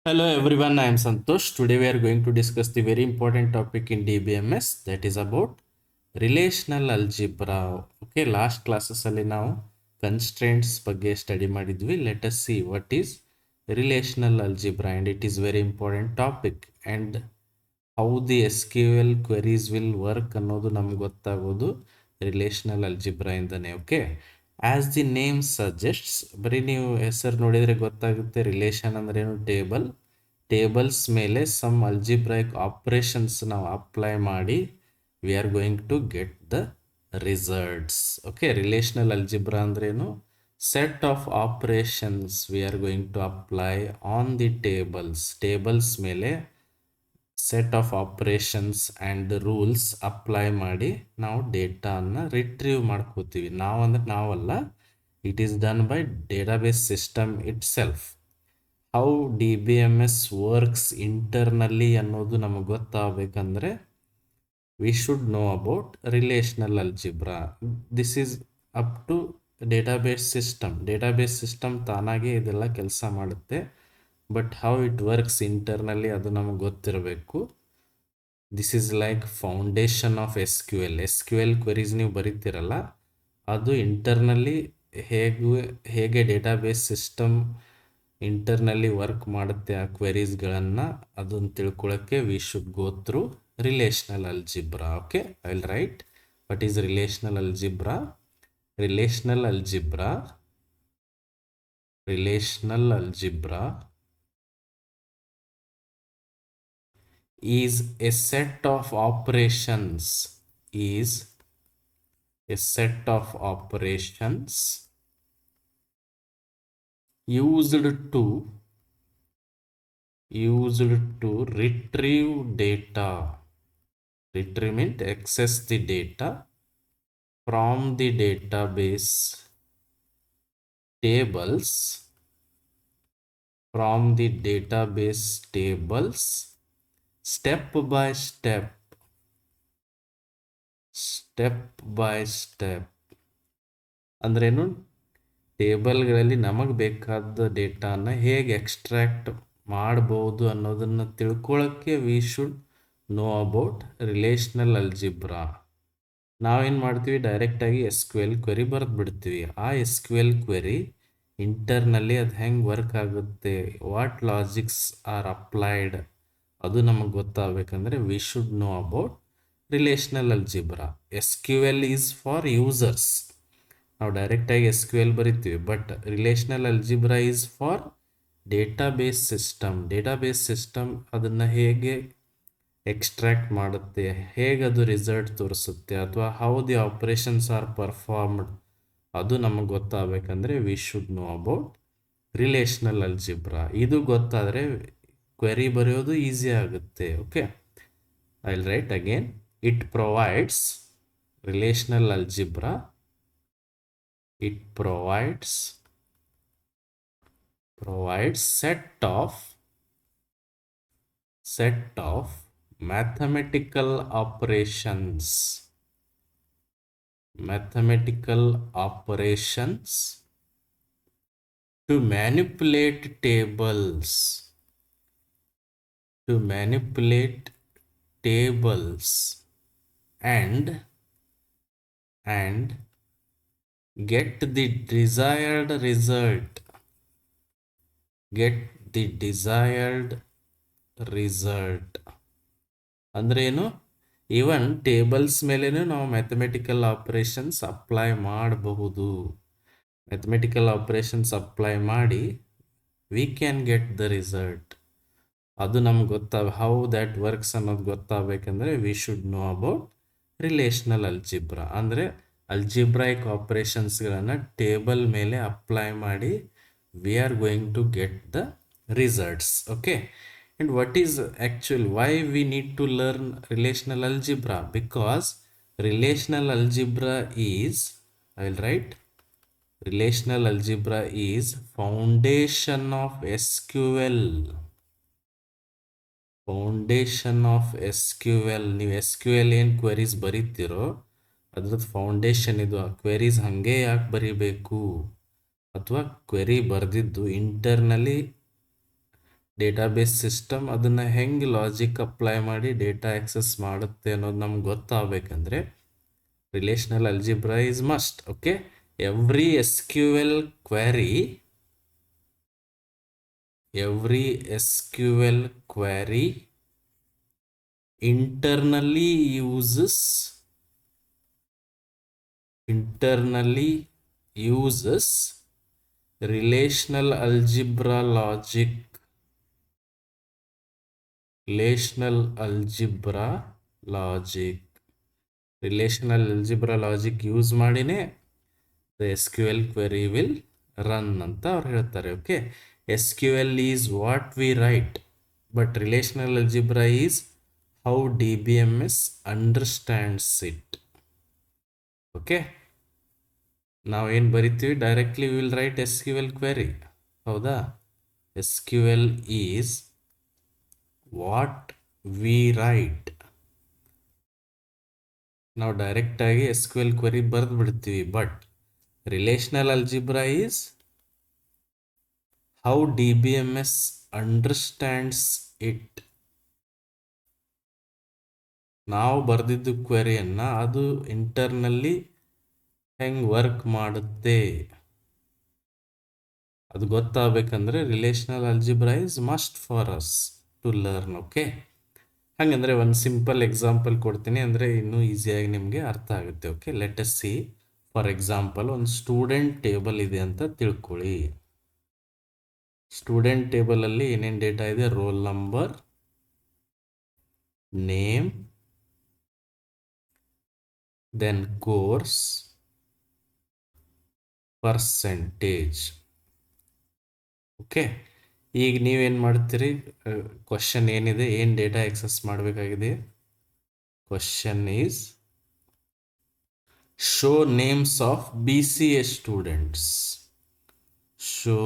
Hello everyone, I am Santosh. Today we are going to discuss the very important topic in DBMS, that is about relational algebra. Okay, last classes ಅಲ್ಲಿ ನಾವು constraints ಬಗ್ಗೆ study ಮಾಡಿದ್ವಿ. Let us see what is relational algebra, and it is very important topic, and how the SQL queries will work ಅನ್ನೋದು ನಮ್ಗೆ ಗೊತ್ತಾಗೋದು relational algebra ಇಂದನೇ. Okay, as the name suggests, ಬರೀ ನೀವು ಹೆಸರು ನೋಡಿದರೆ ಗೊತ್ತಾಗುತ್ತೆ. ರಿಲೇಷನ್ ಅಂದ್ರೆ ಏನು? ಟೇಬಲ್ಸ್ ಮೇಲೆ ಸಮ್ ಅಲ್ಜಿಬ್ರೈಕ್ ಆಪರೇಷನ್ಸ್ ನಾವು ಅಪ್ಲೈ ಮಾಡಿ we are going to get the results. Okay, relational algebra ಅಂದ್ರೇನು? Set of operations we are going to apply on the tables ಮೇಲೆ set of operations and rules apply ಮಾಡಿ ನಾವು ಡೇಟಾನ retrieve ಮಾಡ್ಕೋತೀವಿ. ನಾವಲ್ಲ, it is done by database system itself. How DBMS works internally ಅನ್ನೋದು ನಮಗೆ ಗೊತ್ತಾಗಬೇಕಂದ್ರೆ we should know about relational algebra. This is up to database system ತಾನಾಗೆ ಇದೆಲ್ಲ ಕೆಲಸ ಮಾಡುತ್ತೆ. ಬಟ್ ಹೌ ಇಟ್ ವರ್ಕ್ಸ್ ಇಂಟರ್ನಲ್ಲಿ ಅದು ನಮಗೆ ಗೊತ್ತಿರಬೇಕು. This is like foundation of S Q L queries ನೀವು ಬರೀತಿರಲ್ಲ, ಅದು ಇಂಟರ್ನಲ್ಲಿ ಹೇಗೆ ಡೇಟಾಬೇಸ್ ಸಿಸ್ಟಮ್ ಇಂಟರ್ನಲ್ಲಿ ವರ್ಕ್ ಮಾಡುತ್ತೆ ಆ ಕ್ವೆರೀಸ್ಗಳನ್ನು ಅದನ್ನು ತಿಳ್ಕೊಳ್ಳೋಕ್ಕೆ we should go through relational algebra. Okay, I will write what is relational algebra. Relational algebra is a set of operations used to retrieve data. Retrieve means access the data from the database tables step by step. ಅಂದ್ರೇನು? ಟೇಬಲ್ಗಳಲ್ಲಿ ನಮಗೆ ಬೇಕಾದ ಡೇಟಾನ ಹೇಗೆ extract ಮಾಡ್ಬೋದು ಅನ್ನೋದನ್ನು ತಿಳ್ಕೊಳ್ಳೋಕ್ಕೆ we should know about relational algebra. ನಾವೇನು ಮಾಡ್ತೀವಿ? ಡೈರೆಕ್ಟಾಗಿ SQL ಕ್ವೆರಿ ಬರೆದು ಬಿಡ್ತೀವಿ. ಆ SQL ಕ್ವೆರಿ ಇಂಟರ್ನಲ್ಲಿ ಅದು ಹೆಂಗೆ ವರ್ಕ್ ಆಗುತ್ತೆ, ವಾಟ್ ಲಾಜಿಕ್ಸ್ ಆರ್ ಅಪ್ಲೈಡ್, ಅದು ನಮಗೆ ಗೊತ್ತಾಗಬೇಕಂದ್ರೆ we should know about relational algebra. SQL is for users. ನಾವು ಡೈರೆಕ್ಟಾಗಿ SQL ಬರಿತೀವಿ. But relational algebra is for database system ಅದನ್ನು ಹೇಗೆ ಎಕ್ಸ್ಟ್ರಾಕ್ಟ್ ಮಾಡುತ್ತೆ, ಹೇಗೆ ಅದು ರಿಸಲ್ಟ್ ತೋರಿಸುತ್ತೆ, ಅಥವಾ how the operations are performed, ಅದು ನಮಗೆ ಗೊತ್ತಾಗಬೇಕಂದ್ರೆ we should know about relational algebra. ಇದು ಗೊತ್ತಾದರೆ ಕ್ವೆರಿ ಬರೆಯೋದು ಈಸಿ ಆಗುತ್ತೆ. Okay, I will write again. It provides relational algebra. It provides set of mathematical operations to manipulate tables and get the desired result. ಅಂದ್ರೇನು? Even tables ಮೇಲೇನು ನಾವು mathematical operations apply ಮಾಡಬಹುದು. Mathematical operations apply ಮಾಡಿ we can get the result. ಅದು ನಮ್ಗೆ how that works ಅನ್ನೋದು ಗೊತ್ತಾಗಬೇಕಂದ್ರೆ we should know about relational algebra. ಅಂದರೆ ಅಲ್ಜಿಬ್ರೈಕ್ ಆಪರೇಷನ್ಸ್ಗಳನ್ನು ಟೇಬಲ್ ಮೇಲೆ ಅಪ್ಲೈ ಮಾಡಿ we are going to get the results. Okay, and what is actually why we need to learn relational algebra? Because relational algebra is, I will write, relational algebra is foundation of SQL. ನೀವು SQL ಏನು queries ಬರೀತಿರೋ ಅದ್ರದ್ದು foundation ಇದು. ಆ queries ಹಾಗೆ ಯಾಕೆ ಬರೀಬೇಕು, ಅಥವಾ query ಬರೆದಿದ್ದು ಇಂಟರ್ನಲ್ಲಿ ಡೇಟಾಬೇಸ್ ಸಿಸ್ಟಮ್ ಅದನ್ನು ಹೆಂಗೆ ಲಾಜಿಕ್ ಅಪ್ಲೈ ಮಾಡಿ ಡೇಟಾ ಆಕ್ಸೆಸ್ ಮಾಡುತ್ತೆ ಅನ್ನೋದು ನಮ್ಗೆ ಗೊತ್ತಾಗಬೇಕಂದ್ರೆ relational algebra is must. Okay, every SQL query internally uses relational algebra logic use ಮಾಡಿನೇ the SQL query will run ಅಂತ ಅವ್ರು ಹೇಳ್ತಾರೆ. Okay, SQL is what we write, but relational algebra is how DBMS understands it. Okay, ನಾವೇನು ಬರಿತೀವಿ directly will write SQL query. ಹೌದಾ? SQL is what we write. ನಾವು ಡೈರೆಕ್ಟಾಗಿ SQL query ಬರೆದು ಬಿಡ್ತೀವಿ. But relational algebra is how DBMS understands it. ನಾವು ಬರೆದಿದ್ದು ಕ್ವೆರಿಯನ್ನು ಅದು ಇಂಟರ್ನಲ್ಲಿ ಹೆಂಗೆ ವರ್ಕ್ ಮಾಡುತ್ತೆ ಅದು ಗೊತ್ತಾಗಬೇಕಂದ್ರೆ relational algebra is must for us to learn. Okay, ಹಾಗಂದರೆ ಒಂದು ಸಿಂಪಲ್ ಎಕ್ಸಾಂಪಲ್ ಕೊಡ್ತೀನಿ, ಅಂದರೆ ಇನ್ನೂ ಈಸಿಯಾಗಿ ನಿಮಗೆ ಅರ್ಥ ಆಗುತ್ತೆ. Okay, let us see. For example, ಒಂದು ಸ್ಟೂಡೆಂಟ್ ಟೇಬಲ್ ಇದೆ ಅಂತ ತಿಳ್ಕೊಳ್ಳಿ. ಸ್ಟೂಡೆಂಟ್ ಟೇಬಲಲ್ಲಿ ಏನೇನು ಡೇಟಾ ಇದೆ? Roll number, name, then course, percentage. Okay, ಈಗ ನೀವೇನು ಮಾಡ್ತೀರಿ? ಕ್ವಶನ್ ಏನಿದೆ, ಏನು ಡೇಟಾ ಆಕ್ಸೆಸ್ ಮಾಡಬೇಕಾಗಿದೆ? Question is show names of BCA students. Show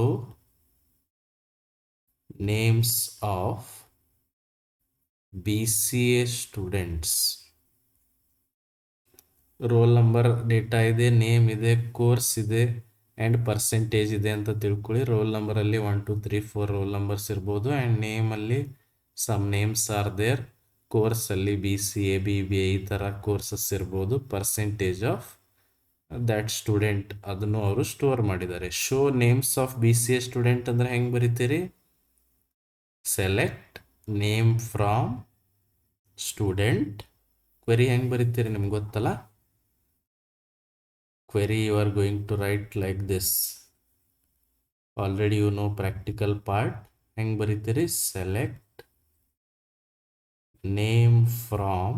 names of BCA students. Roll number data ಇದೆ, ನೇಮ್ ಇದೆ, ಕೋರ್ಸ್ ಇದೆ ಆ್ಯಂಡ್ ಪರ್ಸೆಂಟೇಜ್ ಇದೆ ಅಂತ ತಿಳ್ಕೊಳ್ಳಿ. ರೋಲ್ ನಂಬರಲ್ಲಿ 1 2 3 4 ರೋಲ್ ನಂಬರ್ಸ್ ಇರ್ಬೋದು ಆ್ಯಂಡ್ ನೇಮಲ್ಲಿ ಸಮ್ ನೇಮ್ಸ್ ಆರ್ ದೇರ್. ಕೋರ್ಸಲ್ಲಿ BCA BBA ಈ ಥರ ಕೋರ್ಸಸ್ ಇರ್ಬೋದು. ಪರ್ಸೆಂಟೇಜ್ ಆಫ್ ದ್ಯಾಟ್ ಸ್ಟೂಡೆಂಟ್ ಅದನ್ನು ಅವರು ಸ್ಟೋರ್ ಮಾಡಿದ್ದಾರೆ. Show names of BCA student ಅಂದರೆ ಹೆಂಗೆ ಬರೀತೀರಿ? Select name from student. Query ಹೆಂಗೆ ಬರೀತೀರಿ ನಿಮ್ಗೆ ಗೊತ್ತಲ್ಲ? Query you are going to write like this. Already you know practical part. ಹೆಂಗೆ ಬರೀತೀರಿ? select name from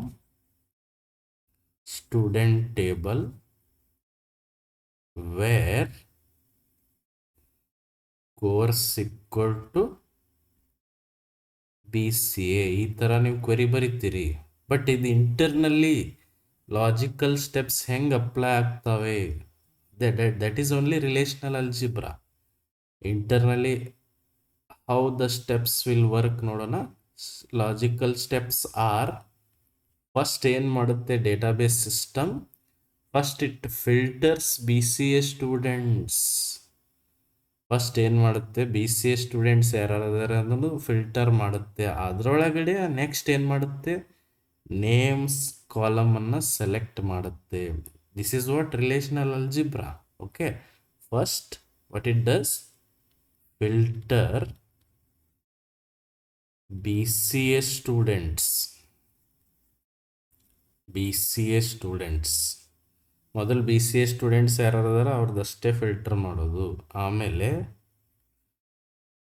student table where course equal to BCA. ಈ ಥರ ನೀವು ಕ್ವೆರಿ ಬರೀತೀರಿ. ಬಟ್ ಇದು ಇಂಟರ್ನಲ್ಲಿ ಲಾಜಿಕಲ್ ಸ್ಟೆಪ್ಸ್ ಹೆಂಗೆ ಅಪ್ಲೈ ಆಗ್ತವೆ? That is only relational algebra. Internally how the steps will work ನೋಡೋಣ. Logical steps are, first ಏನು ಮಾಡುತ್ತೆ database system? First it filters BCA students. First ಏನು ಮಾಡುತ್ತೆ? BCA ಸ್ಟೂಡೆಂಟ್ಸ್ ಯಾರ್ಯಾರು ಅದನ್ನು ಫಿಲ್ಟರ್ ಮಾಡುತ್ತೆ. ಅದರೊಳಗಡೆ ನೆಕ್ಸ್ಟ್ ಏನು ಮಾಡುತ್ತೆ? ನೇಮ್ಸ್ ಕಾಲಮನ್ನು ಸೆಲೆಕ್ಟ್ ಮಾಡುತ್ತೆ. This is what relational algebra. Okay, first what it does? Filter BCA students. ಮೊದಲು BCA ಸ್ಟೂಡೆಂಟ್ಸ್ ಯಾರು ಅದಾರ ಅವ್ರದ್ದಷ್ಟೇ ಫಿಲ್ಟರ್ ಮಾಡೋದು. ಆಮೇಲೆ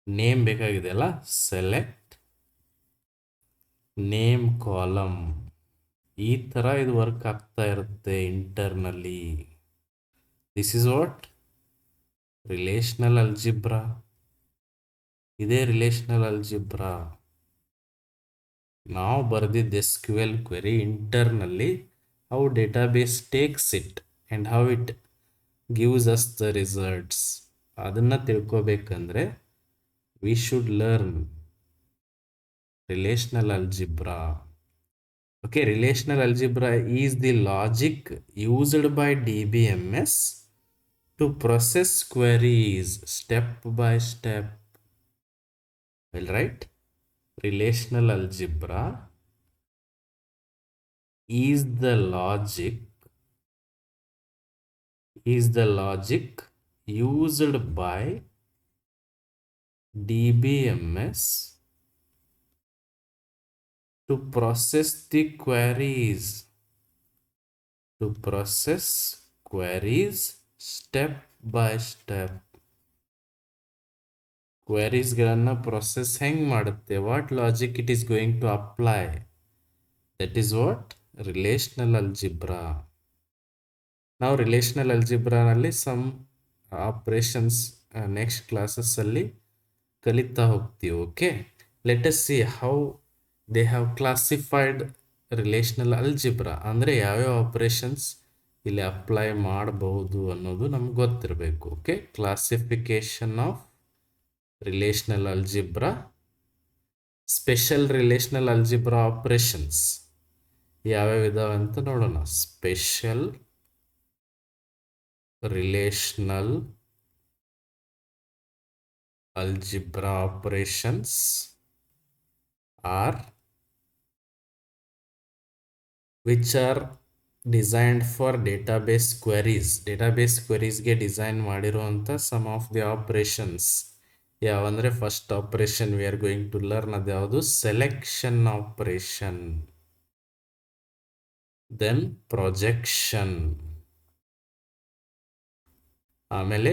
ನೇಮ್ ಬೇಕಾಗಿದೆ ಅಲ್ಲ, ಸೆಲೆಕ್ಟ್ ನೇಮ್ ಕಾಲಮ್. ಈ ಥರ ಇದು ವರ್ಕ್ ಆಗ್ತಾ ಇರುತ್ತೆ internally. This is what relational algebra. ಇದೇ ರಿಲೇಷನಲ್ ಅಲ್ಜಿಬ್ರಾ. ನಾವು ಬರೆದಿದ್ದ SQL query internally how database takes it and how it gives us the results. ಅದನ್ನು ತಿಳ್ಕೊಬೇಕಂದ್ರೆ we should learn relational algebra. Okay, relational algebra is the logic used by DBMS to process queries step by step. I'll write relational algebra is the logic used by DBMS to process queries step by step. ಕ್ವೆರೀಸ್ಗಳನ್ನು process ಹೆಂಗೆ ಮಾಡುತ್ತೆ, what logic it is going to apply, that is what relational algebra. ನಾವು relational ಅಲ್ಜಿಬ್ರಾನಲ್ಲಿ some operations next ಕ್ಲಾಸಸ್ಸಲ್ಲಿ ಕಲಿತಾ ಹೋಗ್ತೀವಿ. Okay, let us see how they have classified relational algebra. ಅಂದರೆ ಯಾವ್ಯಾವ ಆಪ್ರೇಷನ್ಸ್ ಇಲ್ಲಿ ಅಪ್ಲೈ ಮಾಡಬಹುದು ಅನ್ನೋದು ನಮ್ಗೆ ಗೊತ್ತಿರಬೇಕು. Okay, classification of relational algebra, special relational algebra operations ಯಾವ್ಯಾವ ಇದಾವೆ ಅಂತ ನೋಡೋಣ. Special relational algebra operations are which are designed for database queries ಗೆ ಡಿಸೈನ್ ಮಾಡಿರುವಂಥ ಸಮ್ ಆಫ್ ದಿ ಆಪರೇಷನ್ಸ್ ಯಾವಂದ್ರೆ first operation we are going to learn ಅದು ಯಾವುದು, selection operation, then projection, ಆಮೇಲೆ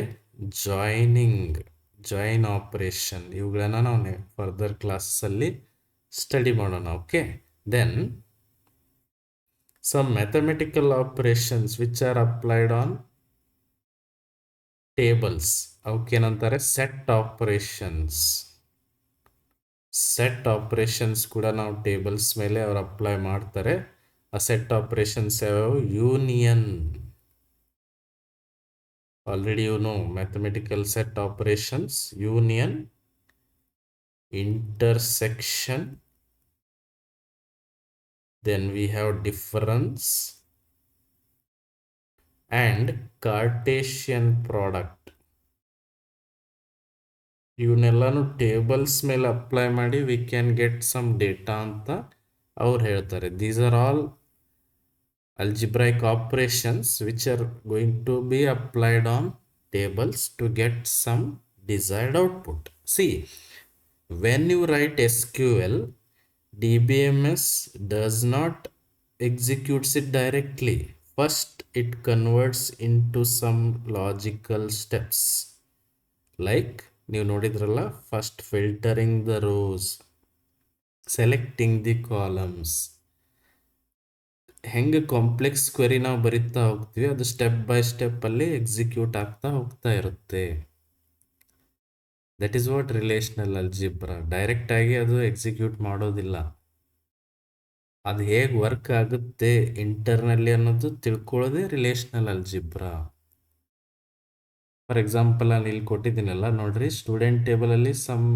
ಜಾಯಿನ್ ಆಪರೇಷನ್. ಇವುಗಳನ್ನ ನಾವು ಫರ್ದರ್ ಕ್ಲಾಸಲ್ಲಿ ಸ್ಟಡಿ ಮಾಡೋಣ. Okay, then some mathematical operations which are applied on tables. ಅವಕ್ಕೇನಂತಾರೆ ಸೆಟ್ ಆಪರೇಷನ್ಸ್ ಕೂಡ ನಾವು ಟೇಬಲ್ಸ್ ಮೇಲೆ ಅವ್ರು ಅಪ್ಲೈ ಮಾಡ್ತಾರೆ. ಆ ಸೆಟ್ ಆಪರೇಷನ್ಸ್ ಯಾವ್ಯಾವು, union, already you know mathematical set operations, union, intersection, then we have difference and Cartesian product. ಇವನ್ನೆಲ್ಲಾನು tables ಮೇಲೆ ಅಪ್ಲೈ ಮಾಡಿ we can get some data ಅಂತ ಅವ್ರು ಹೇಳ್ತಾರೆ. These are all algebraic operations which are going to be applied on tables to get some desired output. See, when you write SQL, DBMS does not executes it directly. First, it converts into some logical steps. Like, ನೀವು ನೋಡಿದ್ರಲ್ಲ, first filtering the rows, selecting the columns. ಹೆಂಗೆ complex query ನಾವು ಬರಿತಾ ಹೋಗ್ತೀವಿ, ಅದು step by step ಅಲ್ಲಿ execute ಆಗ್ತಾ ಹೋಗ್ತಾ ಇರುತ್ತೆ. That is what relational algebra. Direct ಆಗಿ ಅದು ಎಕ್ಸಿಕ್ಯೂಟ್ ಮಾಡೋದಿಲ್ಲ. ಅದು ಹೇಗೆ ವರ್ಕ್ ಆಗುತ್ತೆ ಇಂಟರ್ನಲ್ಲಿ ಅನ್ನೋದು ತಿಳ್ಕೊಳ್ಳೋದೇ ರಿಲೇಷನಲ್ ಅಲ್ಜಿಬ್ರಾ. ಫಾರ್ ಎಕ್ಸಾಂಪಲ್ ನಾನು ಇಲ್ಲಿ ಕೊಟ್ಟಿದ್ದೀನಲ್ಲ ನೋಡ್ರಿ, ಸ್ಟೂಡೆಂಟ್ ಟೇಬಲಲ್ಲಿ some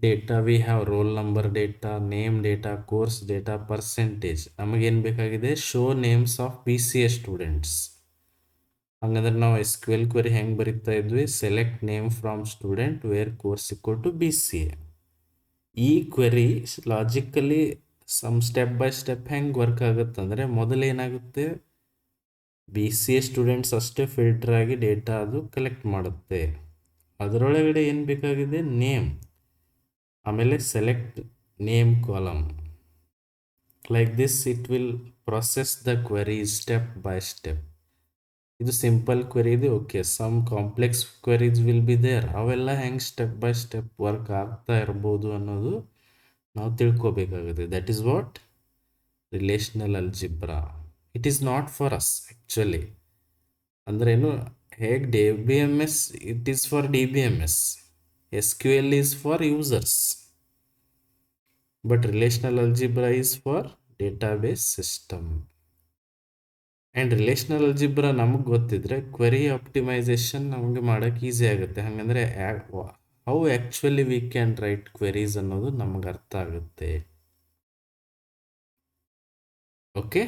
data we have roll number data, name data, course data, percentage. ನಮಗೇನು ಬೇಕಾಗಿದೆ, show names of BCA students. ಹಂಗಂದ್ರೆ ನಾವು SQL ಕ್ವೆರಿ ಹೆಂಗೆ ಬರೀತಾ ಇದ್ವಿ, select name from student where course equal to BCA. ಈ query logically some step by step ಹೆಂಗೆ work ಆಗುತ್ತೆ ಅಂದರೆ, ಮೊದಲೇನಾಗುತ್ತೆ, BCA ಸ್ಟೂಡೆಂಟ್ಸ್ ಅಷ್ಟೇ ಫಿಲ್ಟರ್ ಆಗಿ ಡೇಟಾ ಅದು ಕಲೆಕ್ಟ್ ಮಾಡುತ್ತೆ. ಅದರೊಳಗಡೆ ಏನು ಬೇಕಾಗಿದೆ, ನೇಮ್, ಆಮೇಲೆ select name column. Like this it will process the query step by step. ಇದು ಸಿಂಪಲ್ ಕ್ವೆರಿ ಇದೆ. Okay, some complex queries will be there. ಅವೆಲ್ಲ ಹೆಂಗೆ ಸ್ಟೆಪ್ ಬೈ ಸ್ಟೆಪ್ ವರ್ಕ್ ಆಗ್ತಾ ಇರ್ಬೋದು ಅನ್ನೋದು ನಾವು ತಿಳ್ಕೊಬೇಕಾಗುತ್ತೆ. That is what relational algebra. It is not for us actually. ಅಂದ್ರೇನು, ಹೇಗೆ DBMS it is for DBMS, SQL is for users, but relational algebra is for database system. And relational algebra ನಮಗೆ ಗೊತ್ತಿದ್ರೆ query optimization ನಮಗೆ ಮಾಡೋಕ್ಕೆ easy ಆಗುತ್ತೆ. ಹಾಗಂದರೆ how actually we can write queries ಅನ್ನೋದು ನಮಗೆ ಅರ್ಥ ಆಗುತ್ತೆ. Okay,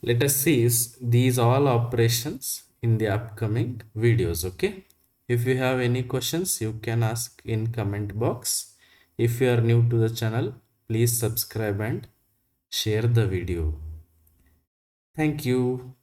let us see these all operations in the upcoming videos. Okay, If you have any questions, you can ask in comment box. If you are new to the channel, please subscribe and share the video. Thank you.